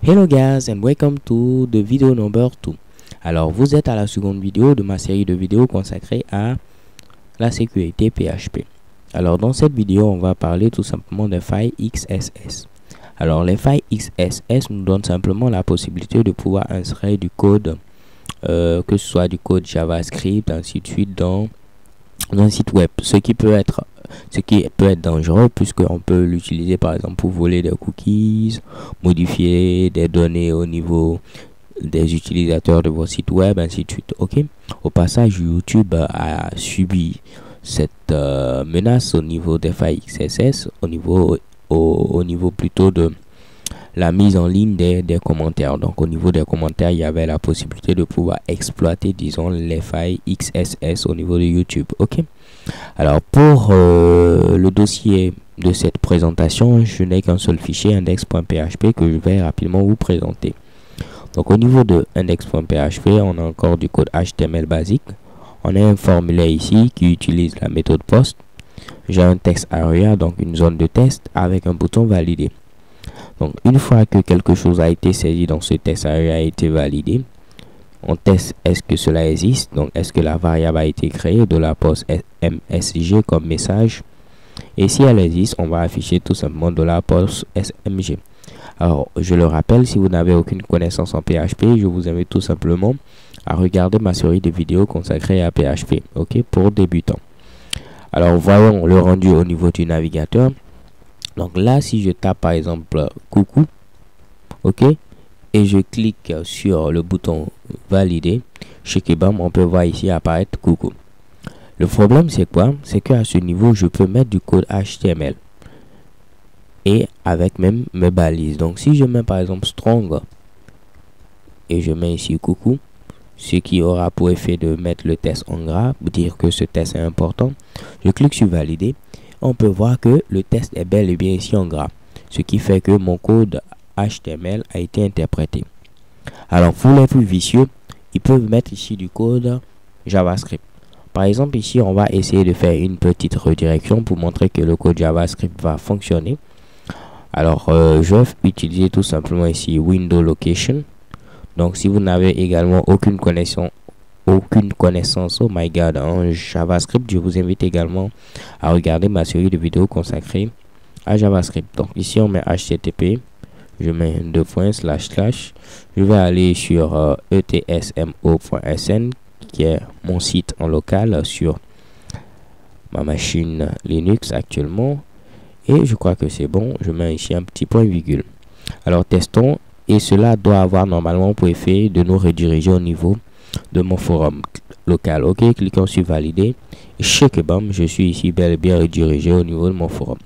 Hello guys and welcome to the video number 2. Alors vous êtes à la seconde vidéo de ma série de vidéos consacrée à la sécurité PHP. Alors dans cette vidéo on va parler tout simplement des failles XSS. Alors les failles XSS nous donnent simplement la possibilité de pouvoir insérer du code, que ce soit du code JavaScript ainsi de suite dans un site web, ce qui peut être dangereux puisqu'on peut l'utiliser par exemple pour voler des cookies, modifier des données au niveau des utilisateurs de vos sites web, ainsi de suite. Ok. Au passage, YouTube a subi cette menace au niveau des failles XSS, au niveau plutôt de la mise en ligne des commentaires. Donc au niveau des commentaires, il y avait la possibilité de pouvoir exploiter, disons, les failles XSS au niveau de YouTube. Ok. Alors pour le dossier de cette présentation, je n'ai qu'un seul fichier, index.php, que je vais rapidement vous présenter. Donc au niveau de index.php, on a encore du code HTML basique. On a un formulaire ici qui utilise la méthode post. J'ai un text area, donc une zone de test avec un bouton valider. Donc une fois que quelque chose a été saisi dans ce text area, a été validé, on teste est-ce que cela existe, donc est-ce que la variable a été créée de la post MSG comme message, et si elle existe, on va afficher tout simplement de la post SMG. Alors je le rappelle, si vous n'avez aucune connaissance en PHP, je vous invite tout simplement à regarder ma série de vidéos consacrée à PHP, ok, pour débutants. Alors voyons le rendu au niveau du navigateur. Donc là, si je tape par exemple coucou, ok, et je clique sur le bouton valider, chez Kebam, on peut voir ici apparaître coucou. Le problème c'est quoi? C'est qu'à ce niveau, je peux mettre du code HTML et avec même mes balises. Donc si je mets par exemple strong et je mets ici coucou, ce qui aura pour effet de mettre le test en gras, dire que ce test est important, je clique sur valider. On peut voir que le test est bel et bien ici en gras, ce qui fait que mon code HTML a été interprété. Alors pour les plus vicieux, ils peuvent mettre ici du code JavaScript. Par exemple ici, on va essayer de faire une petite redirection pour montrer que le code JavaScript va fonctionner. Alors je vais utiliser tout simplement ici window location. Donc si vous n'avez également aucune connaissance, oh my god, en JavaScript, je vous invite également à regarder ma série de vidéos consacrée à JavaScript. Donc ici on met http, je mets deux points //, je vais aller sur etsmo.sn qui est mon site en local sur ma machine Linux actuellement, et je crois que c'est bon. Je mets ici un petit point virgule. Alors testons, et cela doit avoir normalement pour effet de nous rediriger au niveau de mon forum local. Ok, cliquons sur valider et chez Kebam, je suis ici bel et bien redirigé au niveau de mon forum.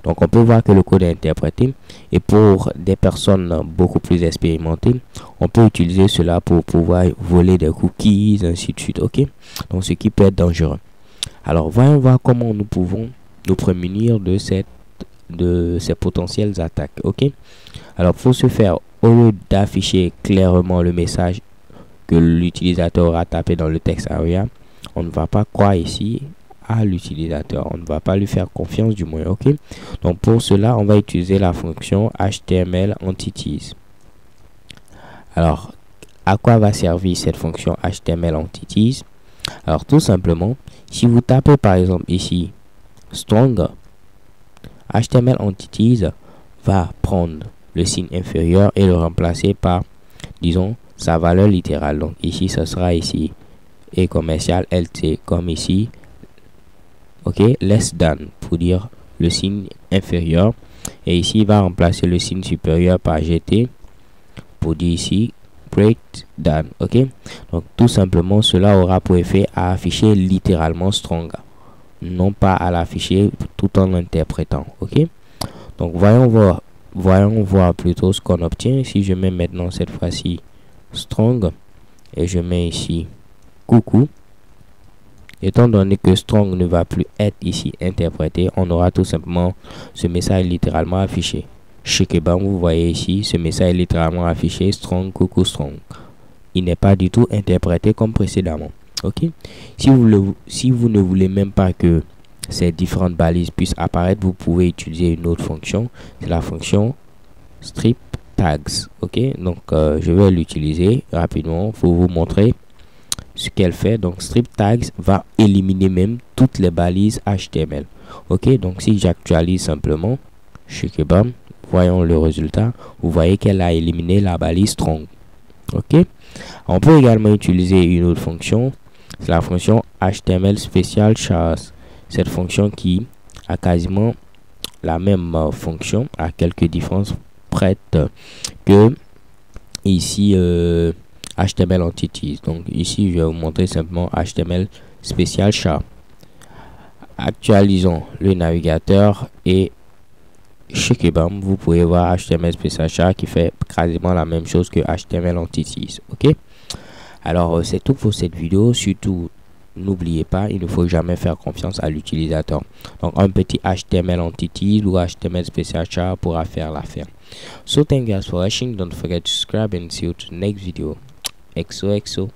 Donc on peut voir que le code est interprété, et pour des personnes beaucoup plus expérimentées, on peut utiliser cela pour pouvoir voler des cookies, ainsi de suite. Ok, donc ce qui peut être dangereux. Alors voyons voir comment nous pouvons nous prémunir de ces potentielles attaques. Ok, alors pour ce faire, au lieu d'afficher clairement le message que l'utilisateur a tapé dans le text area, on ne va pas croire ici à l'utilisateur, on ne va pas lui faire confiance du moins. Ok, donc pour cela on va utiliser la fonction HTML entities. Alors à quoi va servir cette fonction HTML entities? Alors tout simplement, si vous tapez par exemple ici strong, HTML entities va prendre le signe inférieur et le remplacer par, disons, sa valeur littérale. Donc ici ce sera ici et commercial LT, comme ici, ok, less than pour dire le signe inférieur, et ici il va remplacer le signe supérieur par GT pour dire ici great than. Ok, donc tout simplement cela aura pour effet à afficher littéralement strong, non pas à l'afficher tout en l'interprétant. Ok, donc voyons voir plutôt ce qu'on obtient. Si je mets maintenant cette fois-ci strong et je mets ici coucou, étant donné que strong ne va plus être ici interprété, on aura tout simplement ce message littéralement affiché. Chez Kebam, vous voyez ici ce message littéralement affiché strong coucou strong. Il n'est pas du tout interprété comme précédemment. Ok, si vous ne voulez même pas que ces différentes balises puissent apparaître, vous pouvez utiliser une autre fonction, c'est la fonction strip tags. Ok, donc je vais l'utiliser rapidement pour vous montrer ce qu'elle fait. Donc strip tags va éliminer même toutes les balises HTML. Ok, donc si j'actualise simplement, Shikebam, voyons le résultat. Vous voyez qu'elle a éliminé la balise strong. Ok, on peut également utiliser une autre fonction, c'est la fonction HTML special chars. Cette fonction qui a quasiment la même fonction, à quelques différences près que ici HTML entities. Donc ici je vais vous montrer simplement HTML special char. Actualisons le navigateur et Shikebam, vous pouvez voir HTML special char qui fait quasiment la même chose que HTML entities. Ok, alors c'est tout pour cette vidéo. Surtout n'oubliez pas, il ne faut jamais faire confiance à l'utilisateur. Donc un petit HTML entities ou HTML special char pourra faire l'affaire. So thank you guys for watching. Don't forget to subscribe and see you to the next video. XOXO.